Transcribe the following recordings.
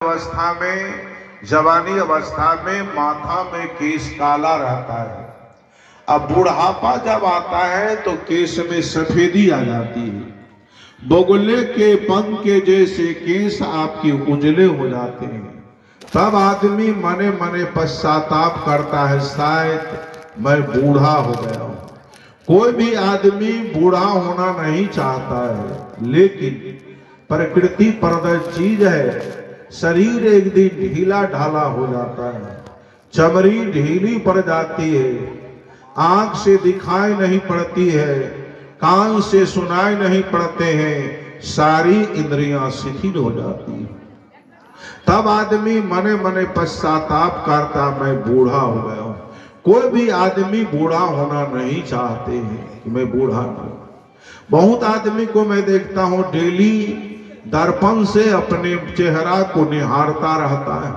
अवस्था में, जवानी अवस्था में माथा में केस काला रहता है। अब बुढ़ापा जब आता है तो केस में सफेदी आ जाती है। बगुले के पंख के जैसे केस आपके उजले हो जाते हैं। तब आदमी मने मने पश्चाताप करता है, शायद मैं बूढ़ा हो गया हूं। कोई भी आदमी बूढ़ा होना नहीं चाहता है, लेकिन प्रकृति प्रदत्त चीज है। शरीर एक दिन ढीला ढाला हो जाता है, चमड़ी ढीली पड़ जाती है, आंख से दिखाई नहीं पड़ती है, कान से सुनाई नहीं पड़ते हैं, सारी इंद्रियां शिथिल हो जाती है। तब आदमी मने मने पश्चाताप करता, मैं बूढ़ा हो गया हूं। कोई भी आदमी बूढ़ा होना नहीं चाहते हैं कि मैं बूढ़ा ना हूं। बहुत आदमी को मैं देखता हूं डेली दर्पण से अपने चेहरा को निहारता रहता है।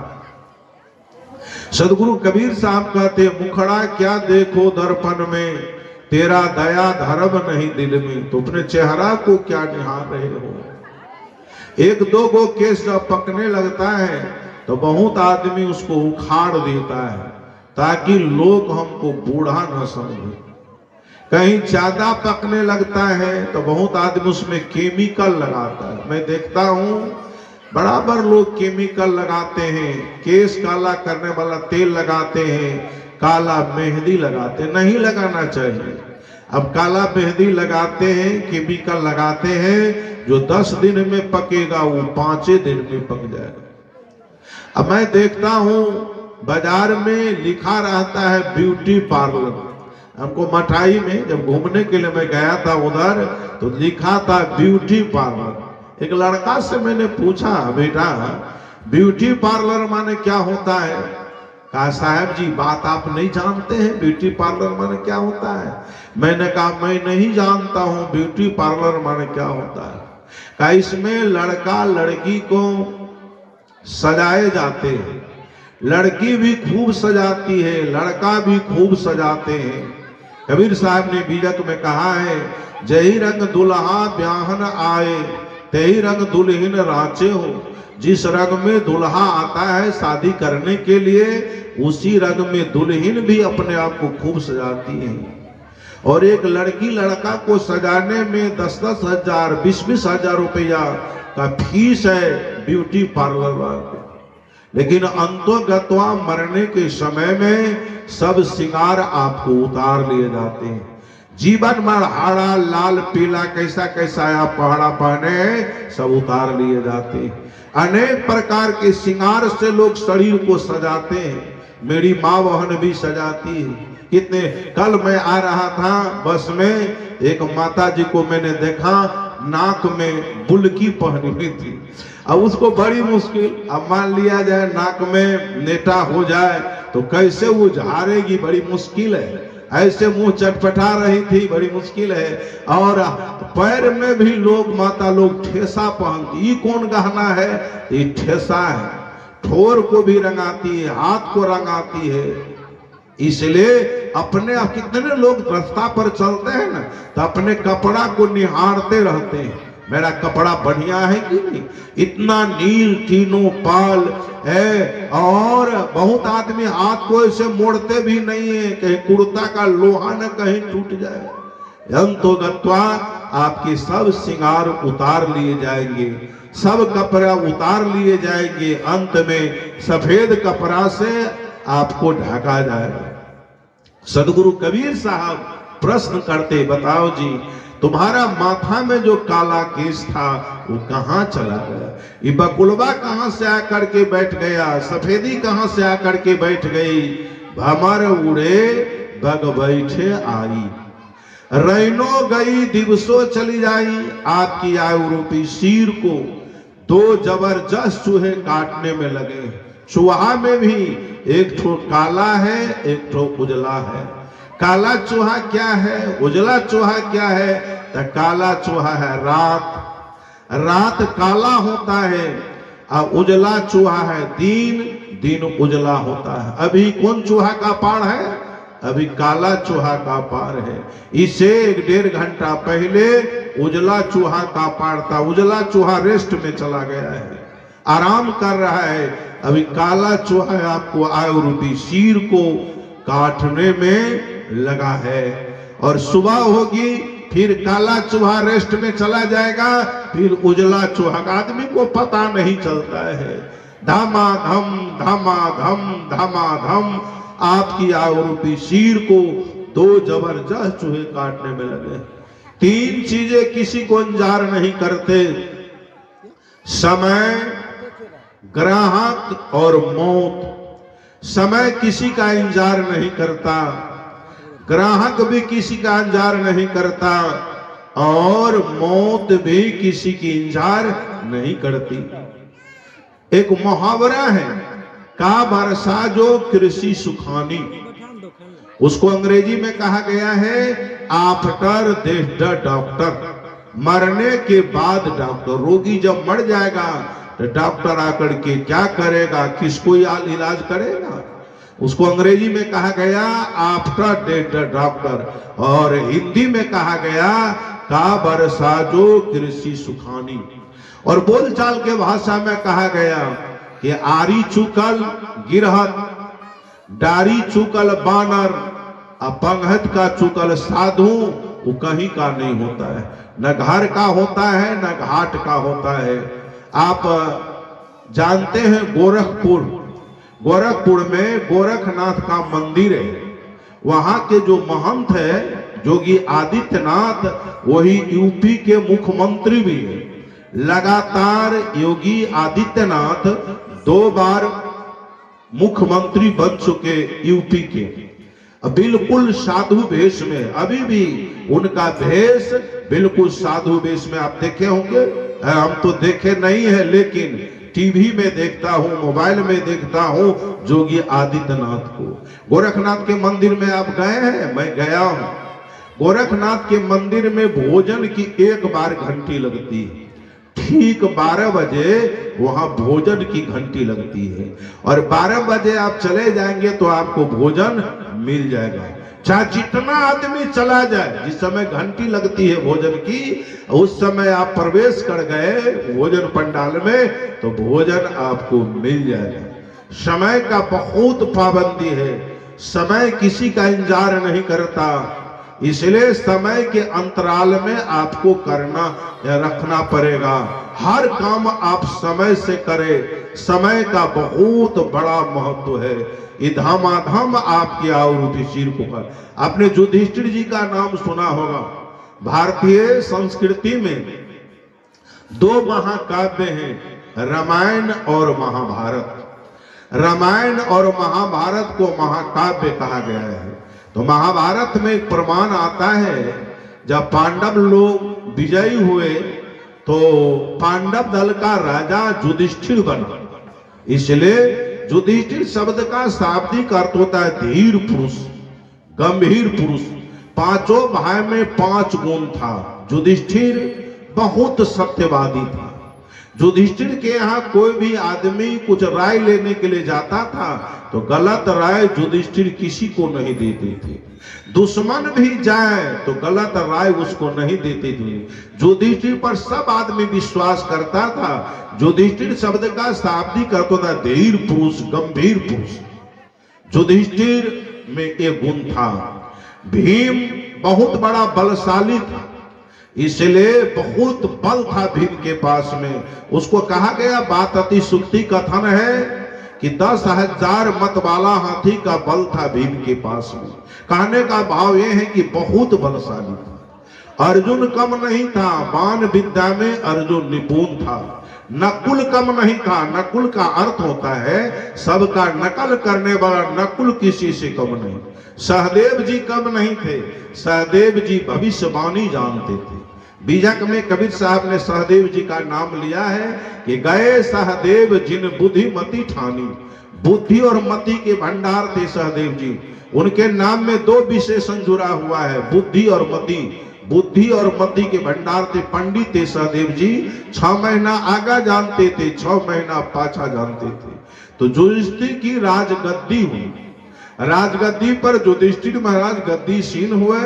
सदगुरु कबीर साहब कहते, मुखड़ा क्या देखो दर्पण में, तेरा दया धर्म नहीं दिल में। तो अपने चेहरा को क्या निहार रहे हो। एक दो गो केस जब पकने लगता है तो बहुत आदमी उसको उखाड़ देता है ताकि लोग हमको बूढ़ा न समझे। कहीं ज्यादा पकने लगता है तो बहुत आदमी उसमें केमिकल लगाता है। मैं देखता हूं बराबर लोग केमिकल लगाते हैं, केस काला करने वाला तेल लगाते हैं, काला मेहंदी लगाते हैं। नहीं लगाना चाहिए। अब काला मेहंदी लगाते हैं, केमिकल लगाते हैं, जो 10 दिन में पकेगा वो 5 दिन में पक जाएगा। अब मैं देखता हूं बाजार में लिखा रहता है ब्यूटी पार्लर। हमको मठाई में जब घूमने के लिए मैं गया था उधर, तो लिखा था ब्यूटी पार्लर। एक लड़का से मैंने पूछा, बेटा ब्यूटी पार्लर माने क्या होता है? कहा साहब जी बात आप नहीं जानते हैं, ब्यूटी पार्लर माने क्या होता है? मैंने कहा मैं नहीं जानता हूं ब्यूटी पार्लर माने क्या होता है। कहा इसमें लड़का लड़की को सजाए जाते हैं, लड़की भी खूब सजाती है, लड़का भी खूब सजाते हैं। कबीर साहब ने बीजक में कहा है, जही रंग दुल्हा ब्याहन आए, तही रंग दुल्हन राचे हो। जिस रंग में दुल्हा आता है शादी करने के लिए, उसी रंग में दुल्हन भी अपने आप को खूब सजाती है। और एक लड़की लड़का को सजाने में 10-10 हजार 20-20 हजार रुपया का फीस है ब्यूटी पार्लर वाले। लेकिन अंतोगत्वा मरने के समय में सब सिंगार आपको उतार लिए जाते हैं। जीवन में हाड़ा लाल पीला कैसा कैसा आप पहाड़ा पहने सब उतार लिए जाते हैं। अनेक प्रकार के सिंगार से लोग शरीर को सजाते हैं। मेरी माँ बहन भी सजाती है। कितने कल मैं आ रहा था बस में, एक माता जी को मैंने देखा नाक में बुलकी पहनी हुई थी। अब उसको बड़ी मुश्किल, अब मान लिया जाए नाक में नेटा हो जाए तो कैसे वो झाड़ेगी, बड़ी मुश्किल है। ऐसे मुंह चटपटा रही थी, बड़ी मुश्किल है। और पैर में भी लोग माता लोग ठेसा पहनती। ये कौन गहना है? ये ठेसा है। ठोर को भी रंगाती है, हाथ को रंगाती है। इसलिए अपने आप कितने लोग रास्ता पर चलते हैं ना, तो अपने कपड़ा को निहारते रहते हैं, मेरा कपड़ा बढ़िया है कि नहीं। इतना नील तीनों पाल है। और बहुत आदमी हाथ को ऐसे मोड़ते भी नहीं है, कहीं कुर्ता का लोहा न कहीं टूट जाए। अंतोगत्वा आपके सब श्रृंगार उतार लिए जाएंगे, सब कपड़ा उतार लिए जाएंगे। अंत में सफेद कपड़ा से आपको ढका जाएगा। सदगुरु कबीर साहब प्रश्न करते, बताओ जी तुम्हारा माथा में जो काला केस था वो कहां चला गया? ये बकुलवा कहां से आकर के बैठ गया? सफेदी कहां से आकर के बैठ गई? भमर उड़े बग बैठे आई, रैनो गई दिवसों चली जाई। आपकी आयु रूपी सिर को 2 जबरदस्त चूहे काटने में लगे। चूहा में भी एक ठो काला है, एक ठो उजला है। काला चूहा क्या है, उजला चूहा क्या है? तो काला चूहा है रात, रात काला होता है। और उजला चूहा है दिन, दिन उजला होता है। अभी कौन चूहा का पार है? अभी काला चूहा का पार है। इसे 1-1.5 घंटा पहले उजला चूहा का पार था। उजला चूहा रेस्ट में चला गया है। आराम कर रहा है। अभी काला चूहा आपको आयु रूपी शीर को काटने में लगा है, और सुबह होगी फिर काला चूहा रेस्ट में चला जाएगा, फिर उजला चूहा। आदमी को पता नहीं चलता है। धमाधम धमाधम धमाधम आपकी आयु रूपी शीर को दो जबरदस्त चूहे काटने में लगे। तीन चीजें किसी को इंतजार नहीं करते, समय, ग्राहक और मौत। समय किसी का इंतजार नहीं करता, ग्राहक भी किसी का इंतजार नहीं करता, और मौत भी किसी की इंतजार नहीं करती। एक मुहावरा है, का बरसा जो कृषि सुखानी, उसको अंग्रेजी में कहा गया है आफ्टर डेथ द डॉक्टर। मरने के बाद डॉक्टर, रोगी जब मर जाएगा तो डॉक्टर आकर के क्या करेगा, किसको इलाज करेगा, उसको अंग्रेजी में कहा गया आफ्टर डेथ द डॉक्टर, और हिंदी में कहा गया का बरसा जो कृषि सुखानी। और बोलचाल के भाषा में कहा गया कि आरी चुकल गिरहत, डारी चुकल बानर, अपंगहत का चुकल साधु, वो कहीं का नहीं होता है, न घर का होता है न घाट का होता है। आप जानते हैं गोरखपुर में गोरखनाथ का मंदिर है। वहां के जो महंत है योगी आदित्यनाथ, वही यूपी के मुख्यमंत्री भी है। लगातार योगी आदित्यनाथ 2 बार मुख्यमंत्री बन चुके यूपी के, बिल्कुल साधु वेश में। अभी भी उनका भेष बिल्कुल साधु वेश में आप देखे होंगे। हम तो देखे नहीं है, लेकिन टीवी में देखता हूँ, मोबाइल में देखता हूँ योगी आदित्यनाथ को। गोरखनाथ के मंदिर में आप गए हैं? मैं गया हूँ। गोरखनाथ के मंदिर में भोजन की 1 बार घंटी लगती है, ठीक 12 बजे वहां भोजन की घंटी लगती है, और 12 बजे आप चले जाएंगे तो आपको भोजन मिल जाएगा। चाहे जितना आदमी चला जाए, जिस समय घंटी लगती है भोजन की, उस समय आप प्रवेश कर गए भोजन पंडाल में तो भोजन आपको मिल जाएगा। समय का बहुत पाबंदी है, समय किसी का इंतजार नहीं करता, इसलिए समय के अंतराल में आपको करना या रखना पड़ेगा। हर काम आप समय से करें, समय का बहुत बड़ा महत्व है। ये धमाधम आपकी आयुरूपी शीर को कर। आपने युधिष्ठिर जी का नाम सुना होगा। भारतीय संस्कृति में 2 महाकाव्य हैं, रामायण और महाभारत। रामायण और महाभारत को महाकाव्य कहा गया है। तो महाभारत में एक प्रमाण आता है, जब पांडव लोग विजयी हुए तो पांडव दल का राजा युधिष्ठिर बना। इसलिए युधिष्ठिर शब्द का शाब्दिक अर्थ होता है धीर पुरुष, गंभीर पुरुष। 5 भाई में 5 गुण था। युधिष्ठिर बहुत सत्यवादी था। युधिष्ठिर के यहाँ कोई भी आदमी कुछ राय लेने के लिए जाता था तो गलत राय युधिष्ठिर किसी को नहीं देते थे। दुश्मन भी जाए तो गलत राय उसको नहीं देते थे। युधिष्ठिर पर सब आदमी विश्वास करता था। युधिष्ठिर शब्द का शाब्दिक अर्थ होता है धीर पुरुष, गंभीर पुरुष। युधिष्ठिर में एक गुण था। भीम बहुत बड़ा बलशाली था, इसलिए बहुत बल था भीम के पास में। उसको कहा गया, बात अति सुक्ति कथन है कि 10,000 मत वाला हाथी का बल था भीम के पास में। कहने का भाव यह है कि बहुत बलशाली था। अर्जुन कम नहीं था, बाण विद्या में अर्जुन निपुण था। नकुल कम नहीं था। नकुल का अर्थ होता है सबका नकल करने वाला, नकुल किसी से कम नहीं। सहदेव जी कम नहीं थे। सहदेव जी भविष्यवाणी जानते थे। बीजक में कबीर साहब ने सहदेव जी का नाम लिया है कि गए सहदेव जिन बुद्धि मति ठानी। बुद्धि और मति के भंडार थे सहदेव जी। उनके नाम में 2 विशेषण जुड़ा हुआ है, बुद्धि और मति। बुद्धि और मति के भंडार थे। पंडित थे सहदेव जी। 6 महीना आगा जानते थे, 6 महीना पाछा जानते थे। तो युधिष्ठिर की राजगद्दी हुई। राजगद्दी पर युधिष्ठिर महाराज गद्दीसीन हुए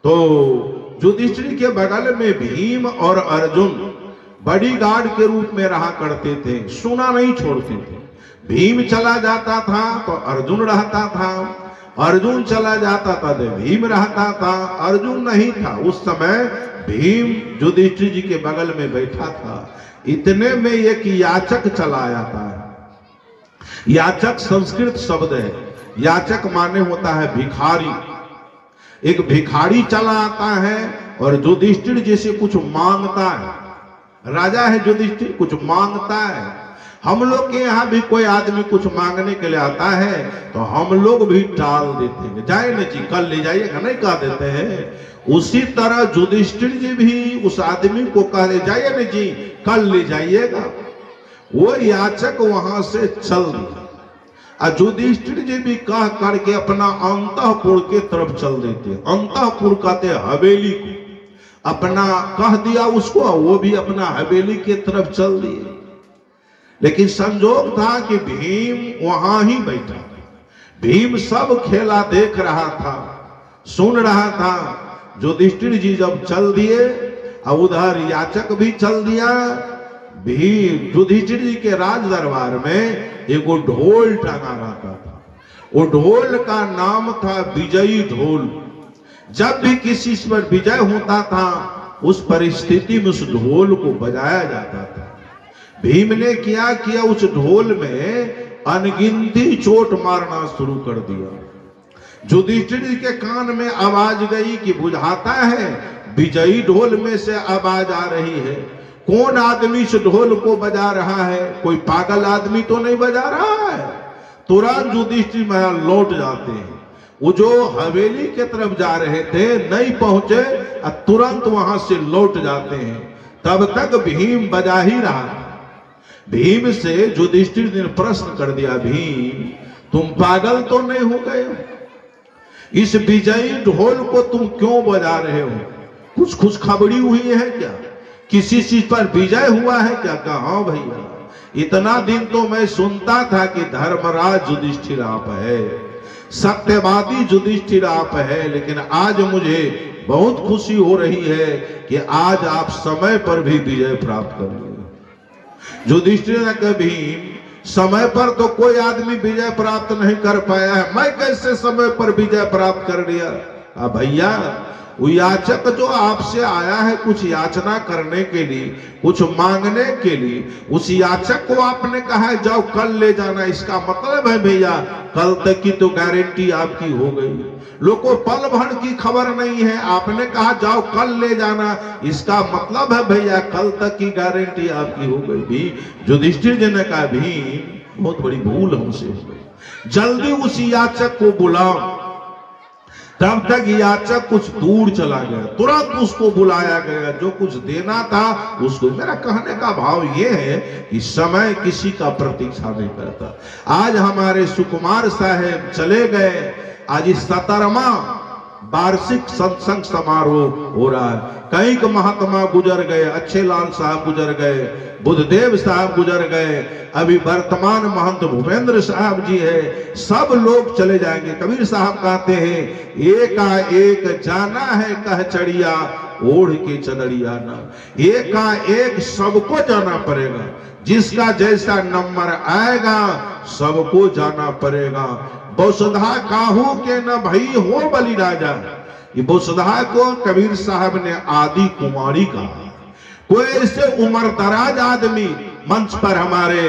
तो युधिष्ठिर के बगल में भीम और अर्जुन बड़ी गार्ड के रूप में रहा करते थे, सुना नहीं छोड़ते थे। भीम चला जाता था तो अर्जुन रहता था, अर्जुन चला जाता था तो भीम रहता था, अर्जुन नहीं था उस समय, भीम युधिष्ठिर जी के बगल में बैठा था। इतने में एक याचक चला आता है। याचक संस्कृत शब्द है, याचक माने होता है भिखारी। एक भिखारी चला आता है और युधिष्ठिर जी से कुछ मांगता है। राजा है युधिष्ठिर, कुछ मांगता है। हम लोग के यहाँ भी कोई आदमी कुछ मांगने के लिए आता है तो हम लोग भी टाल देते हैं, जाए न जी कल ले जाइएगा, नहीं कह देते हैं। उसी तरह युधिष्ठिर जी भी उस आदमी को कह दे जाइए न जी कल ले जाइएगा। वो याचक वहां से चल दिया। युधिष्ठिर जी भी कह करके अपना अंतःपुर के तरफ चल देते। अंतःपुर कहते हवेली को, अपना कह दिया उसको, वो भी अपना हवेली के तरफ चल दिए। लेकिन संजोग था कि भीम वहां ही बैठा था। भीम सब खेला देख रहा था, सुन रहा था। युधिष्ठिर जी जब चल दिए और उधर याचक भी चल दिया। भीम युधिष्ठिर जी के राज दरबार में एक ढोल टंगा रहता था। वो ढोल का नाम था विजयी ढोल। जब भी किसी पर विजय होता था उस परिस्थिति में उस ढोल को बजाया जाता था। भीम ने क्या किया, उस ढोल में अनगिनती चोट मारना शुरू कर दिया। युधिष्ठिर जी के कान में आवाज गई कि बुझाता है विजयी ढोल में से आवाज आ रही है। कौन आदमी इस ढोल को बजा रहा है? कोई पागल आदमी तो नहीं बजा रहा है। तुरंत युधिष्ठिर महल लौट जाते हैं। वो जो हवेली के तरफ जा रहे थे नहीं पहुंचे, तुरंत वहां से लौट जाते हैं। तब तक भीम बजा ही रहा। भीम से युधिष्ठिर ने प्रश्न कर दिया, भीम तुम पागल तो नहीं हो गए हो? इस विजयी ढोल को तुम क्यों बजा रहे हो? कुछ खुशखबरी हुई है क्या? किसी चीज पर विजय हुआ है क्या? कहा हाँ भैया, इतना दिन तो मैं सुनता था कि धर्मराज युधिष्ठिर आप है, सत्यवादी युधिष्ठिर आप है, लेकिन आज मुझे बहुत खुशी हो रही है कि आज आप समय पर भी विजय प्राप्त कर लिए। युधिष्ठिर ने कभी समय पर तो कोई आदमी विजय प्राप्त नहीं कर पाया है, मैं कैसे समय पर विजय प्राप्त कर लिया? भैया वो याचक जो आपसे आया है कुछ याचना करने के लिए, कुछ मांगने के लिए, उस याचक को आपने कहा है जाओ कल ले जाना, इसका मतलब है भैया कल तक की तो गारंटी आपकी हो गई। लोग को पल भर की खबर नहीं है, आपने कहा जाओ कल ले जाना, इसका मतलब है भैया कल तक की गारंटी आपकी हो गई। भी युधिष्ठिर जी ने कहा भी बहुत बड़ी भूल हमसे हो गई, जल्दी उस याचक को बुलाओ। तब तक याचक कुछ दूर चला गया, तुरंत उसको बुलाया गया, जो कुछ देना था उसको। मेरा कहने का भाव ये है कि समय किसी का प्रतीक्षा नहीं करता। आज हमारे सुकुमार साहेब चले गए, आज 17वां वार्षिक सत्संग समारोह हो रहा है। कई महात्मा गुजर गए, अच्छे लाल साहब गुजर गए, बुद्धदेव साहब गुजर गए, अभी वर्तमान महंत भूपेंद्र साहब जी है, सब लोग चले जाएंगे। कबीर साहब कहते हैं एकाएक जाना है कह चढ़िया ओढ़ के चदरिया ना। एकाएक सबको जाना पड़ेगा, जिसका जैसा नंबर आएगा सबको जाना पड़ेगा। बौसुधा काहू के न भई हो बलि राजा। ये बौसुधा को कबीर साहब ने आदि कुमारी कहा। कोई ऐसे उम्र दराज आदमी मंच पर हमारे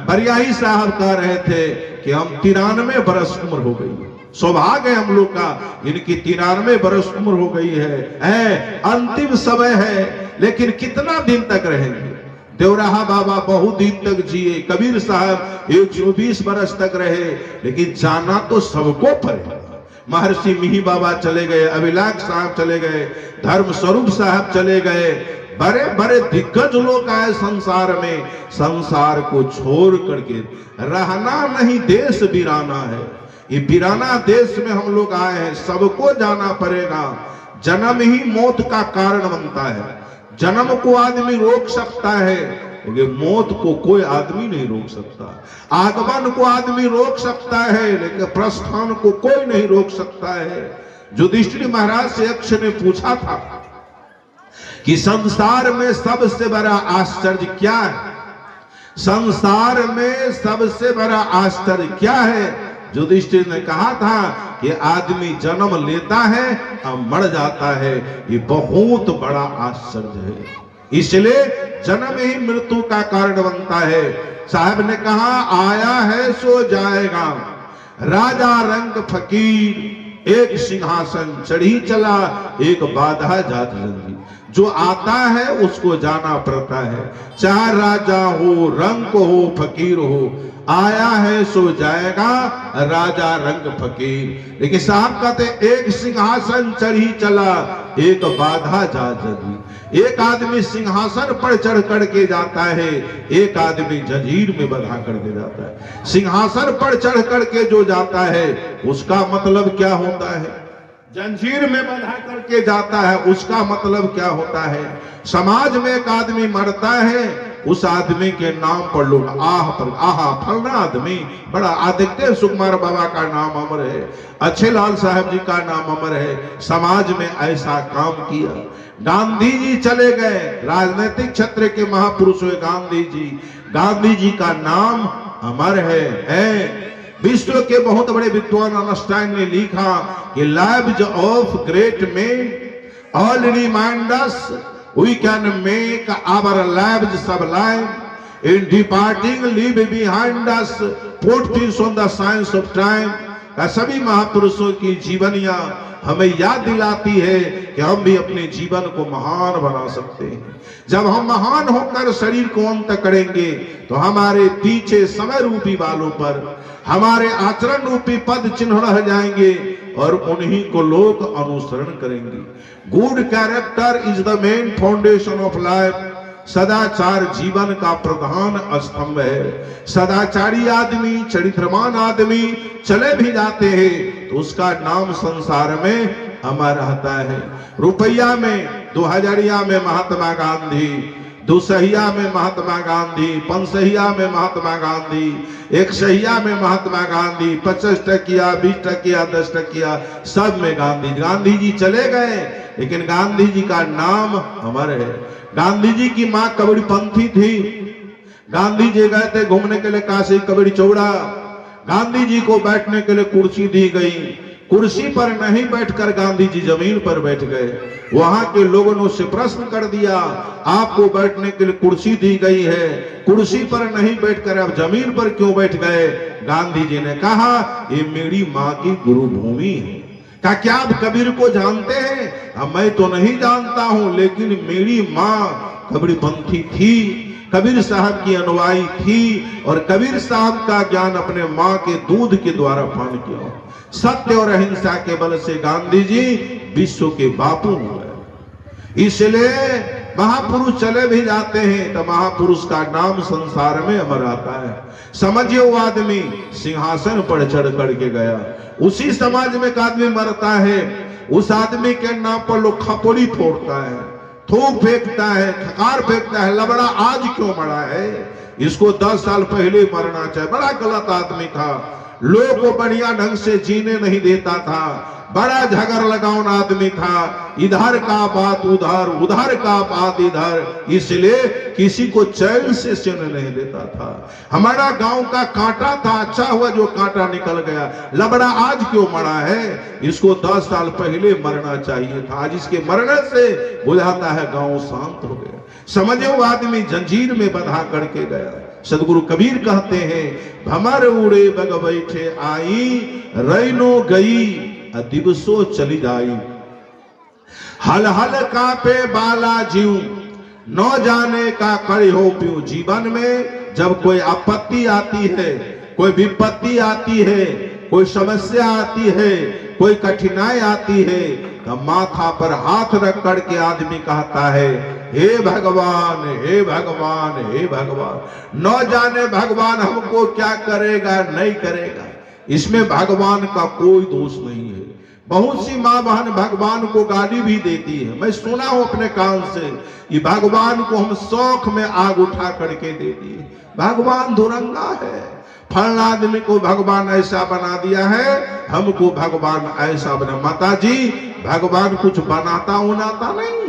बरियाही साहब कह रहे थे कि हम 93 बरस उम्र हो गई है। सौभाग्य हम लोग का, इनकी 93 बरस उम्र हो गई है, अंतिम समय है, लेकिन कितना दिन तक रहेंगे? देवराहा बाबा बहुत दिन तक जिए, कबीर साहब 120 बरस तक रहे, लेकिन जाना तो सबको पड़ेगा। महर्षि मिही बाबा चले गए, अभिलाष साहब चले गए, धर्म स्वरूप साहब चले गए, बड़े बड़े दिग्गज लोग आए संसार में। संसार को छोड़ करके रहना नहीं, देश वीराना है। ये वीराना देश में हम लोग आए हैं, सबको जाना पड़ेगा। जन्म ही मौत का कारण बनता है। जन्म को आदमी रोक सकता है, लेकिन मौत को कोई आदमी नहीं रोक सकता। आगमन को आदमी रोक सकता है, लेकिन प्रस्थान को कोई नहीं रोक सकता है। युधिष्ठिर महाराज से यक्ष ने पूछा था कि संसार में सबसे बड़ा आश्चर्य क्या है? संसार में सबसे बड़ा आश्चर्य क्या है? युधिष्ठिर ने कहा था कि आदमी जन्म लेता है और मर जाता है, ये बहुत बड़ा आश्चर्य है। इसलिए जन्म ही मृत्यु का कारण बनता है। साहब ने कहा आया है सो जाएगा, राजा रंग फकीर, एक सिंहासन चढ़ी चला, एक बाधा जात रंगी। जो आता है उसको जाना पड़ता है, चाहे राजा हो, रंग हो, फकीर हो, आया है सो जाएगा, राजा रंग फकीर। लेकिन साहब कहते एक सिंहासन चढ़ी चला, एक बाधा जात रंगी। एक आदमी सिंहासन पर चढ़ करके जाता है, एक आदमी जंजीर में बंधा कर दे जाता है। सिंहासन पर चढ़ करके जो जाता है उसका मतलब क्या होता है? जंजीर में बंधा करके जाता है उसका मतलब क्या होता है? समाज में एक आदमी मरता है, उस आदमी के नाम पर लोग आहा फलना आदमी बड़ा आदित्य सुकुमार बाबा का नाम अमर है, अच्छे लाल साहब जी का नाम अमर है, समाज में ऐसा काम किया। गांधी जी चले गए, राजनीतिक क्षेत्र के महापुरुष हुए गांधी जी, गांधी जी का नाम अमर है। विश्व के बहुत बड़े विद्वान आइंस्टाइन ने लिखा कि lives of great man all remind us we can make our lives sublime in departing leave behind us footprints on the science of time. सभी महापुरुषों की जीवनियां हमें याद दिलाती है कि हम भी अपने जीवन को महान बना सकते हैं। जब हम महान होकर शरीर को अंत करेंगे तो हमारे पीछे समय रूपी बालों पर हमारे आचरण रूपी पद चिन्ह रह जाएंगे और उन्हीं को लोग अनुसरण करेंगे। Good character is the main foundation of life. सदाचार जीवन का प्रधान स्तंभ है। सदाचारी आदमी, चरित्रवान आदमी चले भी जाते हैं तो उसका नाम संसार में अमर रहता है। रुपया में, 2000 में महात्मा गांधी, 200 में महात्मा गांधी, 500 में महात्मा गांधी, 100 में महात्मा गांधी, 50 टकिया, 20 टकिया, 10 टकिया, सब में गांधी। गांधी जी चले गए लेकिन गांधी जी का नाम अमर है। गांधी जी की मां कबीरपंथी थी। गांधी जी गए थे घूमने के लिए काशी कबीर चौड़ा। गांधी जी को बैठने के लिए कुर्सी दी गई, कुर्सी पर नहीं बैठकर गांधी जी जमीन पर बैठ गए। वहां के लोगों ने उससे प्रश्न कर दिया, आपको बैठने के लिए कुर्सी दी गई है, कुर्सी पर नहीं बैठकर आप जमीन पर क्यों बैठ गए? गांधी जी ने कहा ये मेरी माँ की गुरु भूमि है। क्या आप कबीर को जानते हैं? मैं तो नहीं जानता हूं, लेकिन मेरी माँ कबीरपंथी थी, कबीर साहब की अनुयायी थी और कबीर साहब का ज्ञान अपने माँ के दूध के द्वारा पान किया। सत्य और अहिंसा के बल से गांधी जी विश्व के बापू हुए। इसलिए महापुरुष चले भी जाते हैं तो महापुरुष का नाम संसार में अमर आता है। समझिए वो आदमी सिंहासन पर चढ़ करके गया, उसी समाज में एक आदमी मरता है, उस आदमी के नाम पर लोग खपोली फोड़ता है, थूक फेंकता है, खकार फेंकता है। लबड़ा आज क्यों मरा है? इसको 10 साल पहले मरना चाहिए। बड़ा गलत आदमी था, लोग को बढ़िया ढंग से जीने नहीं देता था, बड़ा झगड़ लगाउन आदमी था, इधर का बात उधर, उधर का बात इधर, इसलिए किसी को चैन से सुन नहीं देता था। हमारा गांव का कांटा था, अच्छा हुआ जो कांटा निकल गया। लबड़ा आज क्यों मरा है? इसको 10 साल पहले मरना चाहिए था। आज इसके मरने से बुझाता है गांव शांत हो गया। समझो वो आदमी जंजीर में बंधा करके गया। सदगुरु कबीर कहते हैं, भमर उड़े बग बैठे आई, रैनो गई दिवसो चली जाई, हल हल कापे बाला जीव, न जाने का करे हो प्यू। जीवन में जब कोई आपत्ति आती है, कोई विपत्ति आती है, कोई समस्या आती है, कोई कठिनाई आती है तो माथा पर हाथ रख करके आदमी कहता है, हे भगवान, हे भगवान, हे भगवान। न जाने भगवान हमको क्या करेगा नहीं करेगा, इसमें भगवान का कोई दोष नहीं है। बहुत सी माँ बहन भगवान को गाली भी देती है। मैं सुना हूं अपने कान से, ये भगवान को हम शौक में आग उठा करके देती है। भगवान धुरंगा है, फलना आदमी को भगवान ऐसा बना दिया है, हमको भगवान ऐसा बना। माता जी, भगवान कुछ बनाता उनाता नहीं,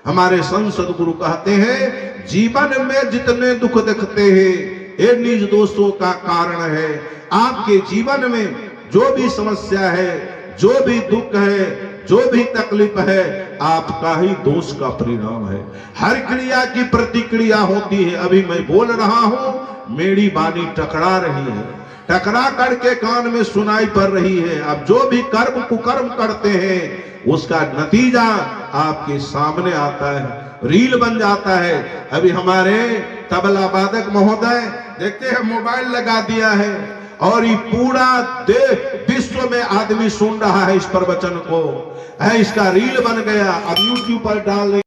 हमारे संत सदगुरु कहते हैं जीवन में जितने दुख दिखते हैं ये निज दोषों का कारण है। आपके जीवन में जो भी समस्या है, जो भी दुख है, जो भी तकलीफ है, आपका ही दोष का परिणाम है। हर क्रिया की प्रतिक्रिया होती है। अभी मैं बोल रहा हूं, मेरी वाणी टकरा रही है, टकरा करके कान में सुनाई पड़ रही है। अब जो भी कर्म कुकर्म करते हैं उसका नतीजा आपके सामने आता है, रील बन जाता है। अभी हमारे तबला वादक महोदय देखते हैं मोबाइल लगा दिया है और ये पूरा विश्व में आदमी सुन रहा है इस प्रवचन को, है इसका रील बन गया। अब यूट्यूब पर डाल